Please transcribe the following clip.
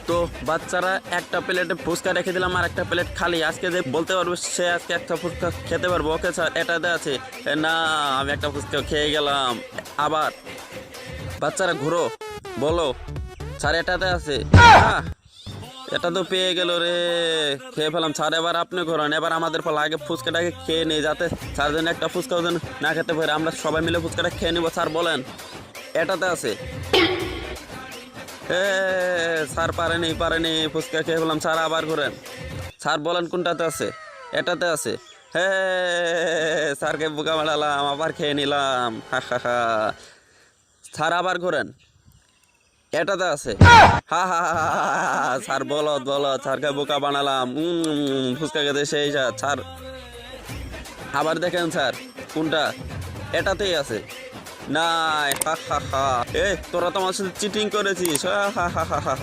তো বাচ্চারা একটা প্লেটে ফুচকা রেখে দিলাম আর একটা প্লেট খালি। আজকে যে বলতে পারবো সে আজকে একটা ফুচকা খেতে পারবো। ওকে স্যার এটাতে আছে। না, আমি একটা ফুচকা খেয়ে গেলাম। আবার বাচ্চারা ঘুরো, বলো স্যার এটাতে আছে। এটা তো পেয়ে গেল রে, খেয়ে ফেলাম। স্যার এবার আপনি ঘোরান, এবার আমাদের ফল আগে ফুচকাটাকে খেয়ে নেই, যাতে স্যার যেন একটা ফুচকাও যেন না খেতে পারে। আমরা সবাই মিলে ফুচকাটা খেয়ে নিবো। স্যার বলেন এটাতে আছে। এ স্যার পারেনি, ফুচকা খেয়ে ফেলাম। স্যার আবার ঘোরেন, স্যার বলেন কোনটাতে আছে। এটাতে আছে। স্যারকে বোকা বানালাম, আবার খেয়ে নিলাম। হা হা হা। স্যার আবার ঘোরেন, এটাতে আছে। হা হা হা হা হা। স্যার বলদ, স্যারকে বোকা বানালাম। ফুচকা খেতে সেই স্যার। আবার দেখেন স্যার কোনটা, এটাতেই আছে। নাই, হা হা হা। তোরা তো আমার সাথে চিটিং করেছিস। হা হা হা হা হা।